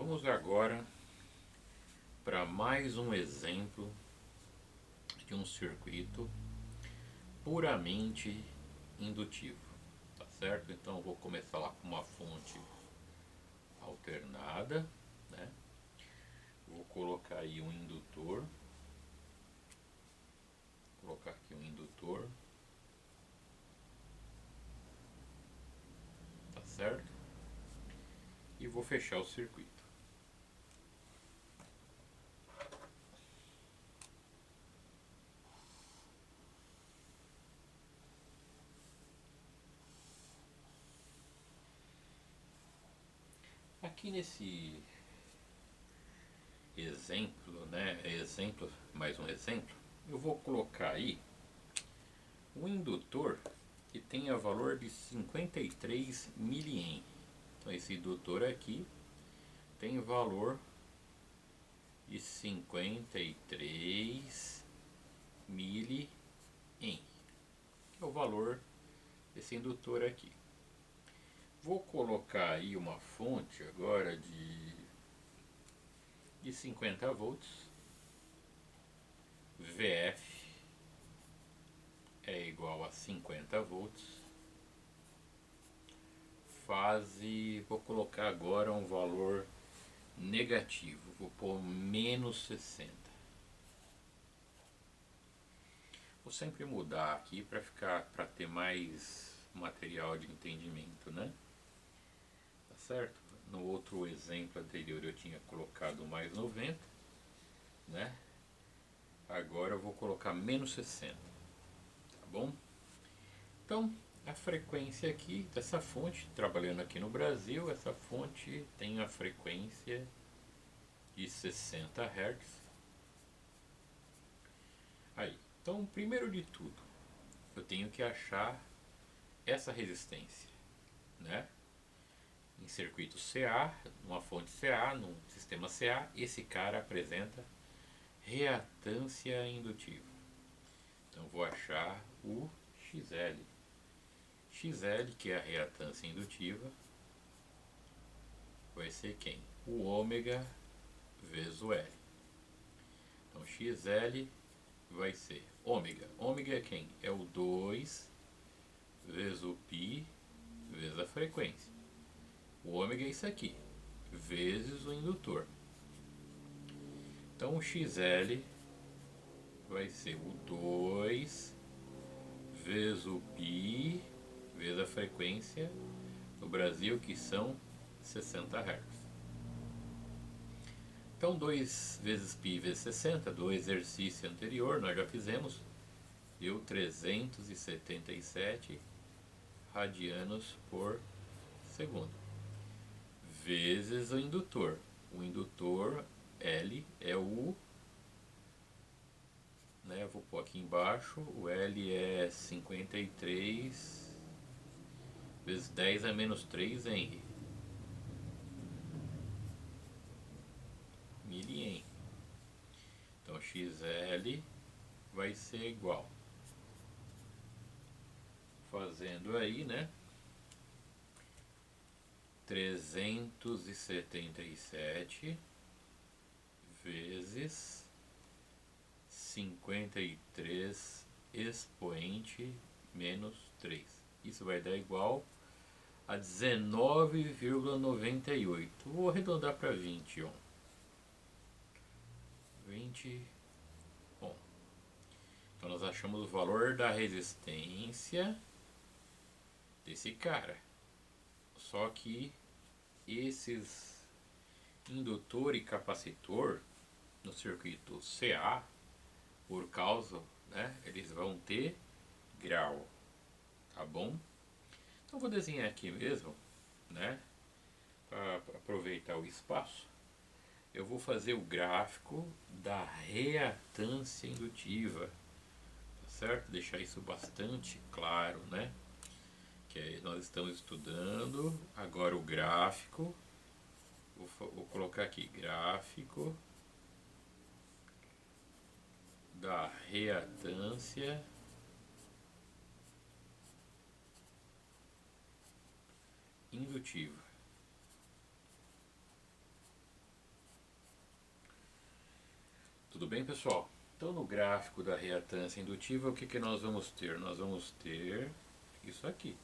Vamos agora para mais um exemplo de um circuito puramente indutivo, tá certo? Então eu vou começar lá com uma fonte alternada, né? Vou colocar aí um indutor, colocar aqui um indutor, tá certo? E vou fechar o circuito. Aqui nesse exemplo, né? Exemplo, mais um exemplo. Eu vou colocar aí um indutor que tenha valor de 53 milliamp. Então esse indutor aqui tem valor de 53 milliamp. É o valor desse indutor aqui. Vou colocar aí uma fonte agora de 50 volts. VF é igual a 50 volts. Fase, vou colocar agora um valor negativo, vou pôr menos 60. Vou sempre mudar aqui para ter mais material de entendimento, né? Tá certo? No outro exemplo anterior eu tinha colocado mais 90, né? Agora eu vou colocar menos 60, tá bom? Então, a frequência aqui dessa fonte, trabalhando aqui no Brasil, essa fonte tem a frequência de 60 Hz. Aí, então, primeiro de tudo, eu tenho que achar essa resistência, né? Em circuito CA, numa fonte CA, num sistema CA, esse cara apresenta reatância indutiva. Então, vou achar o XL. XL, que é a reatância indutiva, vai ser quem? O ômega vezes o L. Então XL vai ser ômega. Ômega é quem? É o 2 vezes o π vezes a frequência. O ômega é isso aqui, vezes o indutor. Então o XL vai ser o 2 vezes o π vezes a frequência no Brasil, que são 60 Hz. Então 2 vezes π vezes 60, do exercício anterior, nós já fizemos, deu 377 radianos por segundo. Vezes o indutor. O indutor L é o... né, vou pôr aqui embaixo, o L é 53 vezes 10 a menos 3 Henry. Milliamp. Então XL vai ser igual, fazendo aí, né, 377 vezes 53 expoente menos 3. Isso vai dar igual a 19,98. Vou arredondar para 20 ohm. 20 ohm. Então nós achamos o valor da resistência desse cara. Só que esses indutor e capacitor no circuito CA, por causa, né, eles vão ter grau, tá bom? Então vou desenhar aqui mesmo, né, para aproveitar o espaço. Eu vou fazer o gráfico da reatância indutiva, tá certo? Deixar isso bastante claro, né? Que nós estamos estudando agora o gráfico. Vou colocar aqui gráfico da reatância indutiva. Tudo bem, pessoal? Então, no gráfico da reatância indutiva, o que nós vamos ter? Nós vamos ter isso aqui.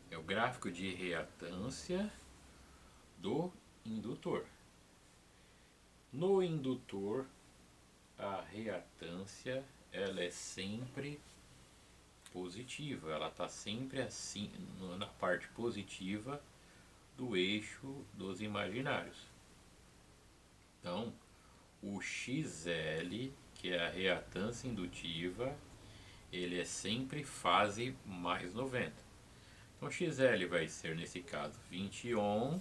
É o gráfico de reatância do indutor. No indutor, a reatância ela é sempre positiva, ela está sempre assim na parte positiva do eixo dos imaginários. Então, o XL, que é a reatância indutiva, ele é sempre fase mais 90. Então, XL vai ser, nesse caso, 20 ohm,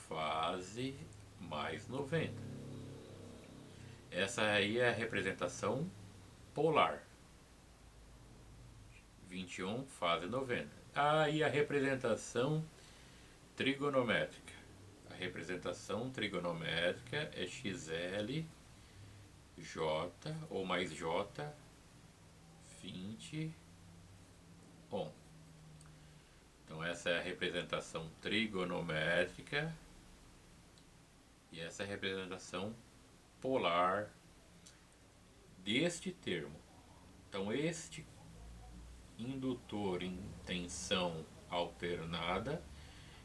fase mais 90. Essa aí é a representação polar. 20 ohm, fase 90. Aí a representação trigonométrica. A representação trigonométrica é XL, J ou mais J, 20 ohm. Então essa é a representação trigonométrica e essa é a representação polar deste termo. Então este indutor em tensão alternada,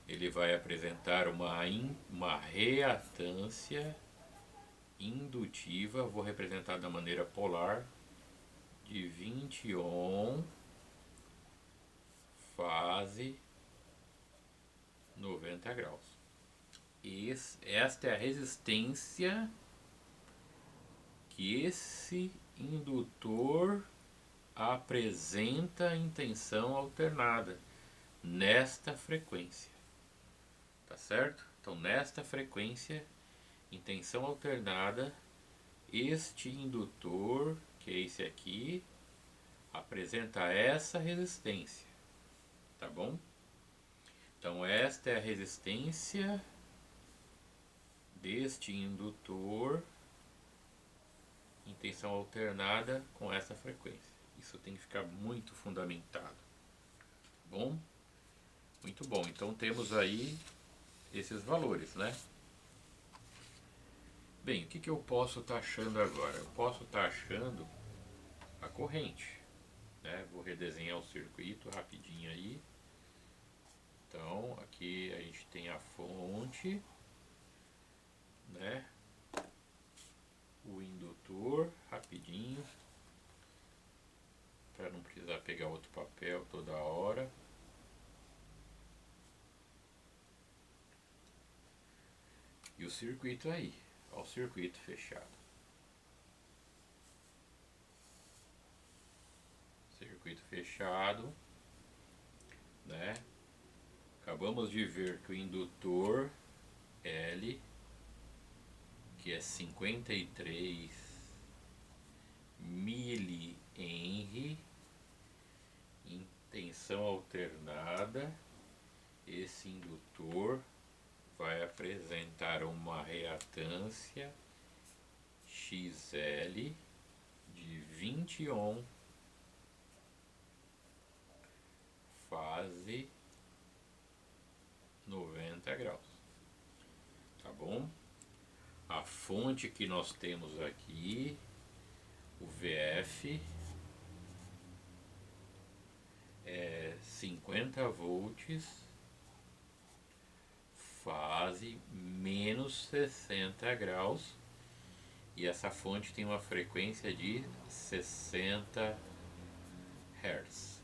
ele vai apresentar uma reatância indutiva, vou representar da maneira polar, de 20 ohm, fase 90 graus. Esta é a resistência que esse indutor apresenta em tensão alternada nesta frequência, tá certo? Então nesta frequência em tensão alternada, este indutor, que é esse aqui, apresenta essa resistência, tá bom? Então esta é a resistência deste indutor em tensão alternada com essa frequência. Isso tem que ficar muito fundamentado. Bom? Muito bom. Então temos aí esses valores, né? Bem, o que eu posso estar achando agora? Eu posso estar achando a corrente, né? Vou redesenhar o circuito rapidinho aí. Então aqui a gente tem a fonte, né? O indutor, rapidinho, para não precisar pegar outro papel toda hora. E o circuito aí, ó, o circuito fechado. Circuito fechado, né? Acabamos de ver que o indutor L, que é 53 mH em tensão alternada, esse indutor vai apresentar uma reatância XL de 20 ohm, fase 90 graus, tá bom? A fonte que nós temos aqui, o VF, é 50 volts, fase menos 60 graus, e essa fonte tem uma frequência de 60 Hz.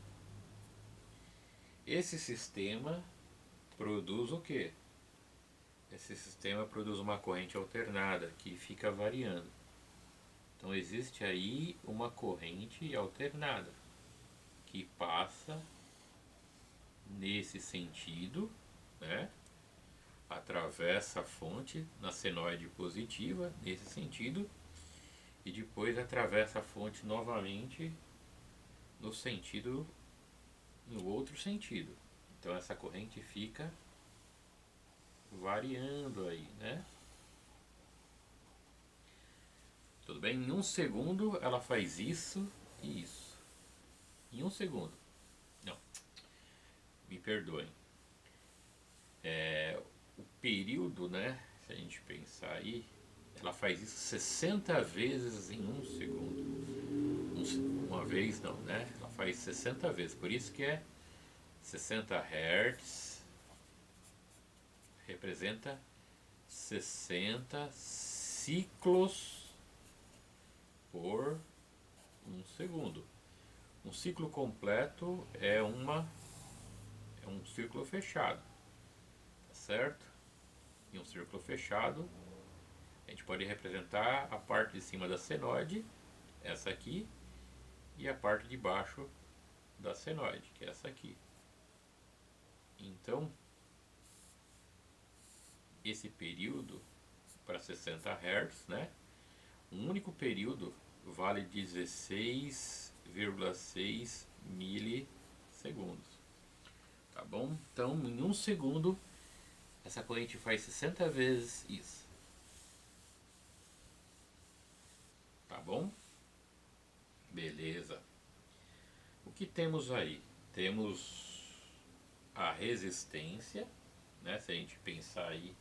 Esse sistema produz o que? Esse sistema produz uma corrente alternada que fica variando. Então existe aí uma corrente alternada que passa nesse sentido, né? Atravessa a fonte na senoide positiva nesse sentido e depois atravessa a fonte novamente no sentido, no outro sentido. Então essa corrente fica variando aí, né? Tudo bem? Em um segundo ela faz isso e isso. Em um segundo. Não, me perdoem. O período, né? Se a gente pensar aí, ela faz isso 60 vezes em um segundo. Uma vez não, né? Ela faz 60 vezes. Por isso que é 60 Hz representa 60 ciclos por um segundo. Um ciclo completo é um círculo fechado, tá certo? E um círculo fechado, a gente pode representar a parte de cima da senoide, essa aqui, e a parte de baixo da senoide, que é essa aqui. Então, esse período para 60 Hz, né? Um único período vale 16,6 milissegundos. Tá bom? Então, em um segundo, essa corrente faz 60 vezes isso. Tá bom? Beleza. O que temos aí? Temos a resistência, né? Se a gente pensar aí,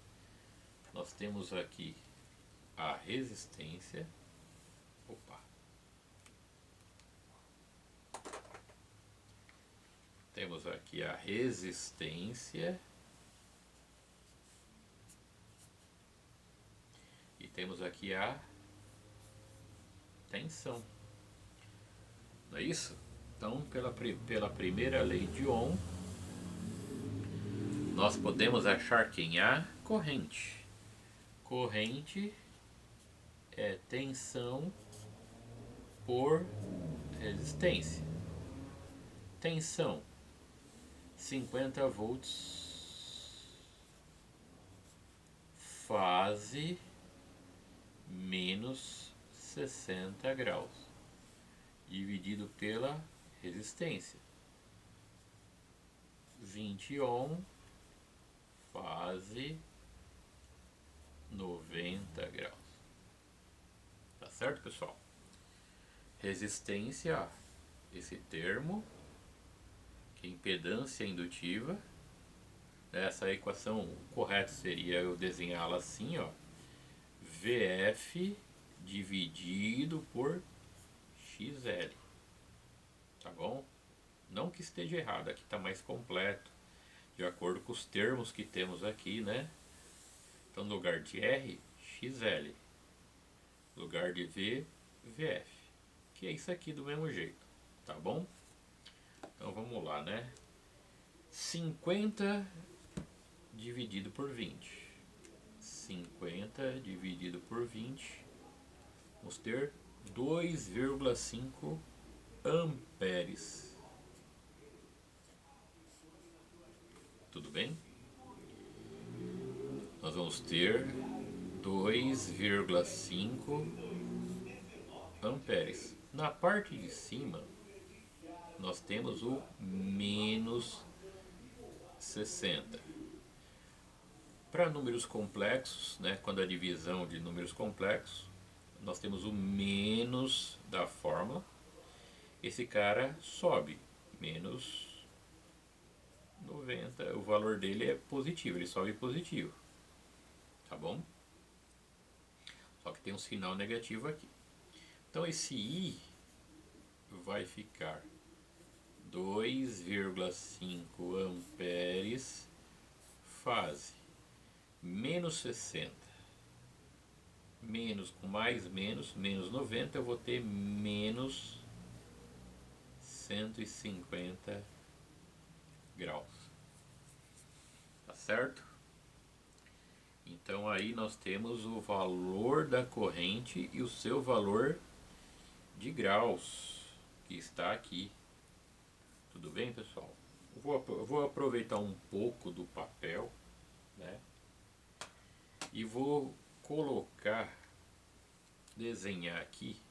nós temos aqui a resistência. Opa. Temos aqui a resistência. E temos aqui a tensão. Não é isso? Então, pela primeira lei de Ohm, nós podemos achar quem? A corrente. Corrente é tensão por resistência. Tensão 50 volts, fase menos 60 graus, dividido pela resistência. 20 ohm, fase 90 graus. Tá certo, pessoal? Resistência, esse termo, que é impedância indutiva. Essa equação correta seria eu desenhá-la assim, ó. VF dividido por XL. Tá bom? Não que esteja errado, aqui está mais completo, de acordo com os termos que temos aqui, né? Então, no lugar de R, XL. No lugar de V, VF. Que é isso aqui do mesmo jeito, tá bom? Então, vamos lá, né? 50 dividido por 20. 50 dividido por 20. Vamos ter 2,5 amperes. Tudo bem? Nós vamos ter 2,5 amperes. Na parte de cima, nós temos o menos 60. Para números complexos, né, quando a divisão de números complexos, nós temos o menos da fórmula. Esse cara sobe, menos 90. O valor dele é positivo, ele sobe positivo. Tá bom? Só que tem um sinal negativo aqui. Então esse I vai ficar 2,5 amperes fase menos 60. Menos com mais menos 90, eu vou ter menos 150 graus. Tá certo? Então aí nós temos o valor da corrente e o seu valor de graus, que está aqui. Tudo bem, pessoal? Eu vou aproveitar um pouco do papel, né? E vou colocar, desenhar aqui,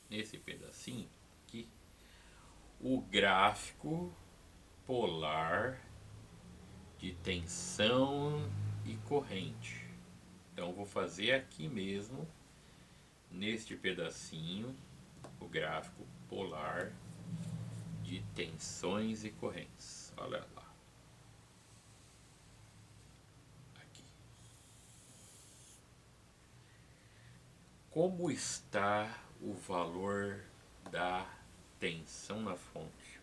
nesse pedacinho aqui, o gráfico polar de tensão e corrente. Então vou fazer aqui mesmo, neste pedacinho, o gráfico polar de tensões e correntes. Olha lá. Como está o valor da tensão na fonte?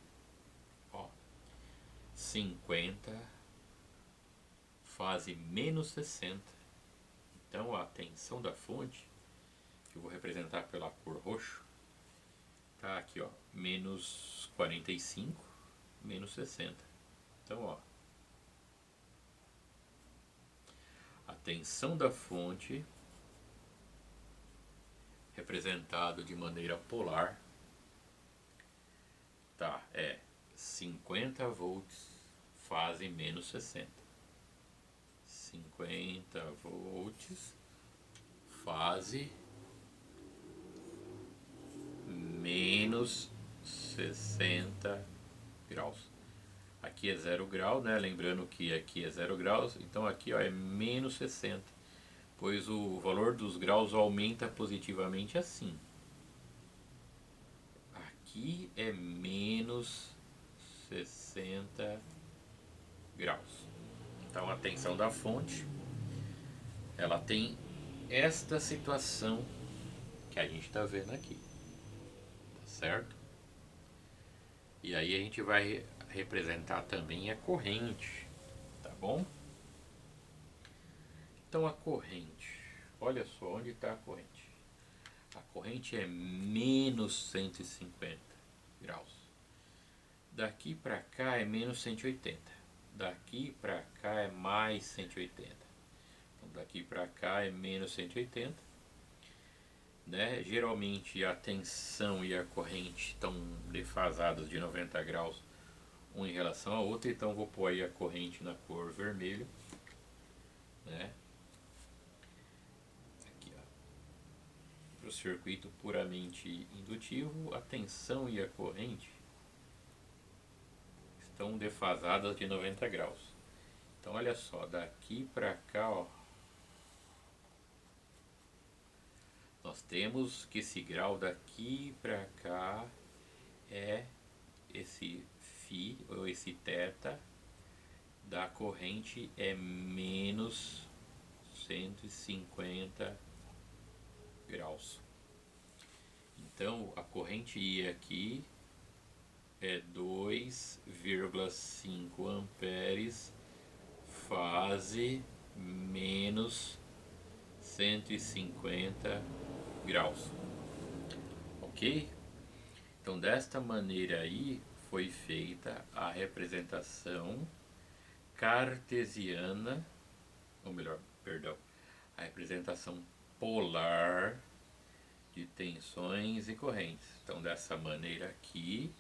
Ó, 50, fase menos 60. Então a tensão da fonte, que eu vou representar pela cor roxo, tá aqui, ó, menos 45, menos 60. Então, ó, a tensão da fonte, representado de maneira polar, tá, é 50 volts, fase menos 60. 50 volts, fase menos 60 graus. Aqui é 0 grau, né? Lembrando que aqui é 0 graus, então aqui, ó, é menos 60, pois o valor dos graus aumenta positivamente assim. Aqui é menos 60 graus. Então a tensão da fonte, ela tem esta situação que a gente está vendo aqui, tá certo? E aí a gente vai representar também a corrente, tá bom? Então a corrente, olha só onde está a corrente. A corrente é menos 150 graus. Daqui para cá é menos 180. Daqui para cá é mais 180. Então daqui para cá é menos 180. Né? Geralmente a tensão e a corrente estão defasadas de 90 graus um em relação ao outro, então vou pôr aí a corrente na cor vermelho, né? Aqui, ó. Para o circuito puramente indutivo, a tensão e a corrente estão defasadas de 90 graus. Então olha só, daqui para cá, ó, nós temos que esse grau daqui para cá é esse φ ou esse θ da corrente é menos 150 graus. Então a corrente I aqui é 2,5 amperes, fase menos 150 graus. Ok? Então desta maneira aí foi feita a representação cartesiana, ou melhor, perdão, a representação polar de tensões e correntes. Então dessa maneira aqui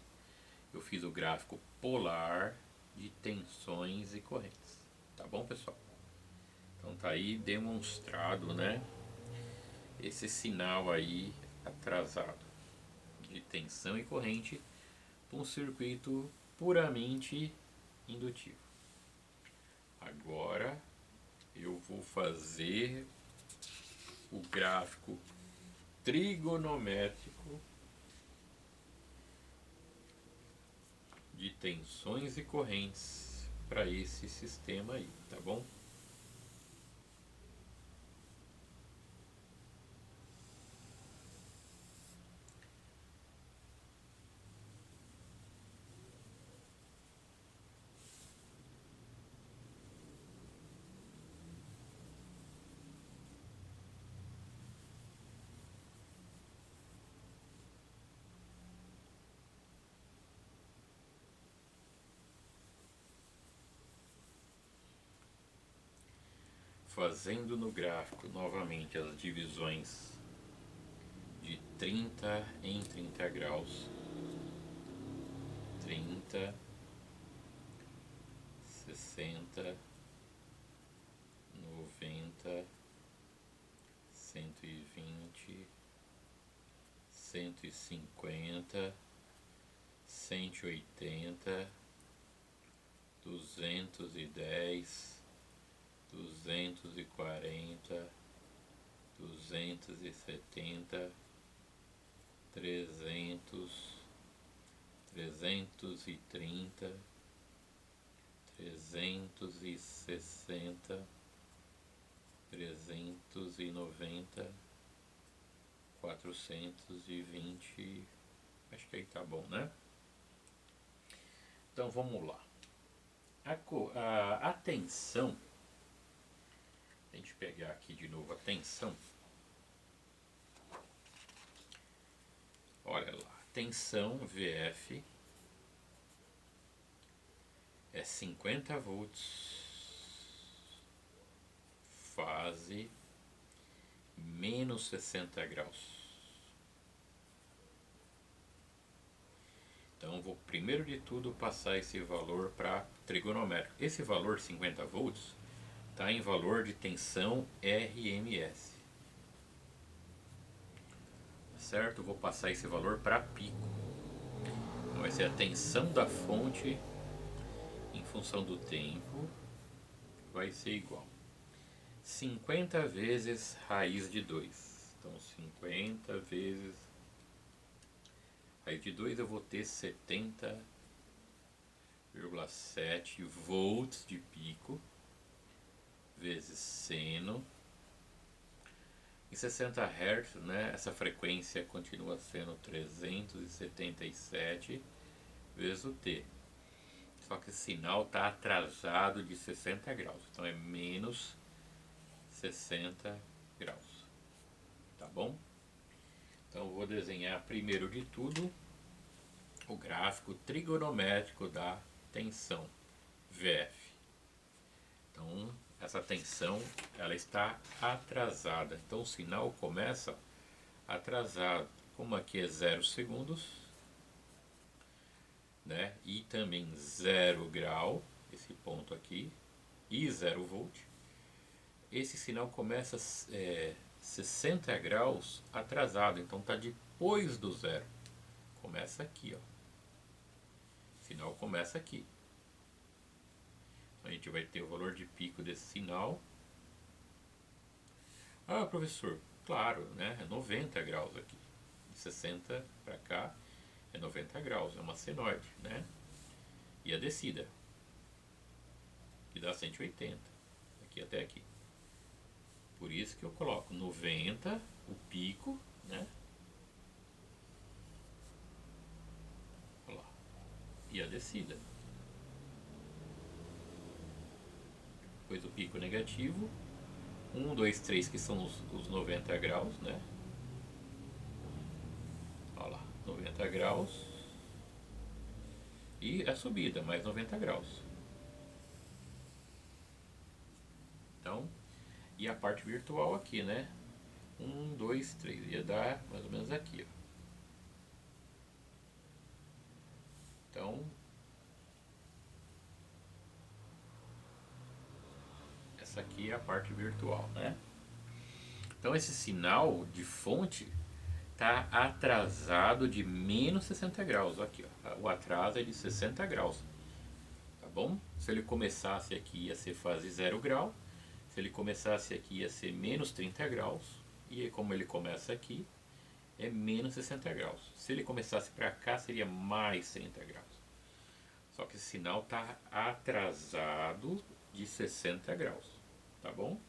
eu fiz o gráfico polar de tensões e correntes. Tá bom, pessoal? Então tá aí demonstrado, né, esse sinal aí atrasado de tensão e corrente para um circuito puramente indutivo. Agora eu vou fazer o gráfico trigonométrico de tensões e correntes para esse sistema aí, tá bom? Fazendo no gráfico novamente as divisões de 30 em 30 graus, 30, 60, 90, 120, 150, 180, 210, 240, 270, 300, 330, 360, 390, 420, acho que aí tá bom, né? Então vamos lá. A tensão, a gente pegar aqui de novo a tensão. Olha lá, tensão VF é 50 volts, fase menos 60 graus. Então vou primeiro de tudo passar esse valor para trigonométrico. Esse valor 50 volts está em valor de tensão RMS. Certo? Vou passar esse valor para pico. Então vai ser a tensão da fonte em função do tempo, vai ser igual 50 vezes raiz de 2. Então 50 vezes raiz de 2, eu vou ter 70,7 volts de pico vezes seno. Em 60 Hz, né, essa frequência continua sendo 377 vezes o T. Só que o sinal está atrasado de 60 graus. Então é menos 60 graus. Tá bom? Então eu vou desenhar primeiro de tudo o gráfico trigonométrico da tensão VF. Então essa tensão ela está atrasada. Então o sinal começa atrasado. Como aqui é 0 segundos, né? E também 0 grau, esse ponto aqui, e 0 volt. Esse sinal começa 60 graus atrasado, então está depois do zero. Começa aqui, ó. O sinal começa aqui. Então, a gente vai ter o valor de pico desse sinal. Ah, professor, claro, né? É 90 graus aqui. De 60 para cá é 90 graus, é uma senoide, né? E a descida, que dá 180, aqui até aqui. Por isso que eu coloco 90, o pico, né? Olha lá. E a descida. Depois o pico negativo. 1, 2, 3, que são os 90 graus, né? Olha lá, 90 graus. E a subida, mais 90 graus. Então, e a parte virtual aqui, né? 1, 2, 3. Ia dar mais ou menos aqui, ó. Então, essa aqui é a parte virtual, né? Então, esse sinal de fonte está atrasado de menos 60 graus. Aqui, ó. O atraso é de 60 graus. Tá bom? Se ele começasse aqui, ia ser fase 0 grau. Se ele começasse aqui, ia ser menos 30 graus. E aí, como ele começa aqui, é menos 60 graus. Se ele começasse para cá, seria mais 30 graus. Só que esse sinal está atrasado de 60 graus. Tá bom?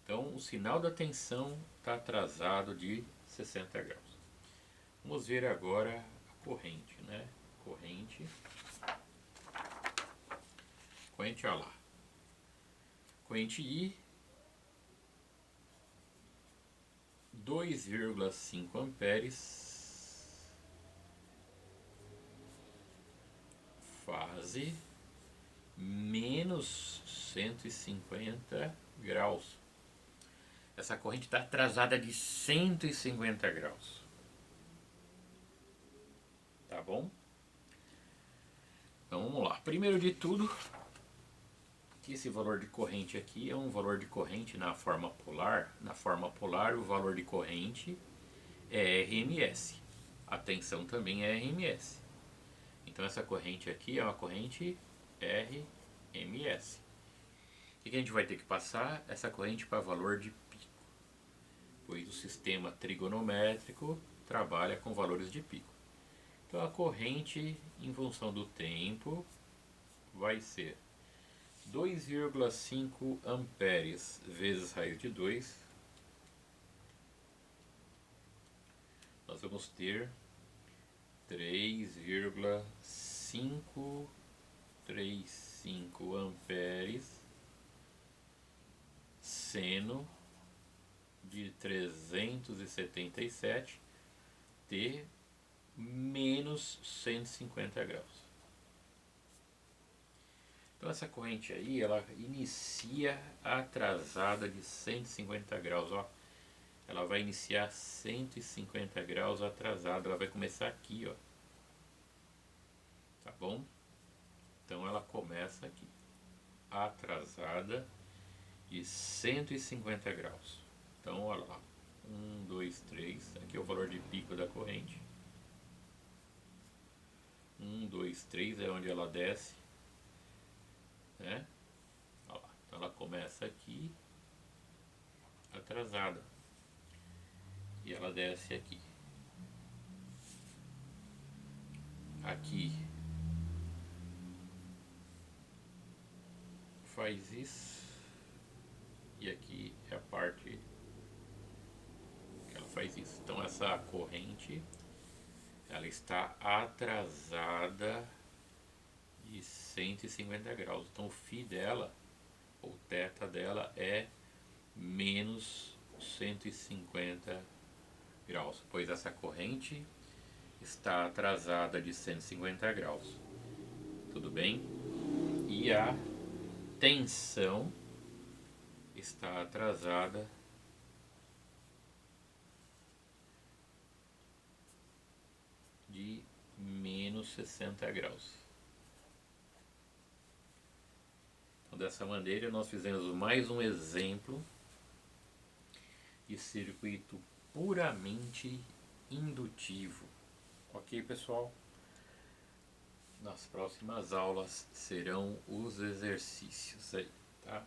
Então, o sinal da tensão está atrasado de 60 graus. Vamos ver agora a corrente, né? Corrente, olha lá. Corrente I, 2,5 amperes, fase menos 150 graus. Essa corrente está atrasada de 150 graus. Tá bom? Então vamos lá. Primeiro de tudo, que esse valor de corrente aqui é um valor de corrente na forma polar. Na forma polar, o valor de corrente é RMS. A tensão também é RMS. Então essa corrente aqui é uma corrente RMS. O que a gente vai ter que passar? Essa corrente para valor de pico, pois o sistema trigonométrico trabalha com valores de pico. Então a corrente em função do tempo vai ser 2,5 amperes vezes raiz de 2 nós vamos ter 3,535 amperes seno de 377 T menos 150 graus. Então essa corrente aí, ela inicia atrasada de 150 graus, ó. Ela vai iniciar 150 graus atrasada, ela vai começar aqui, ó. Tá bom? Então ela começa aqui, atrasada de 150 graus. Então, olha lá, 1, 2, 3, aqui é o valor de pico da corrente. 1, 2, 3 é onde ela desce, né? Olha lá. Então ela começa aqui, atrasada, e ela desce aqui. Aqui faz isso, e aqui é a parte que ela faz isso. Então essa corrente, ela está atrasada de 150 graus. Então o φ dela, ou θ dela, é menos 150 graus, pois essa corrente está atrasada de 150 graus. Tudo bem? E a tensão está atrasada de menos 60 graus. Então, dessa maneira, nós fizemos mais um exemplo de circuito puramente indutivo. Ok, pessoal? Nas próximas aulas serão os exercícios aí, tá?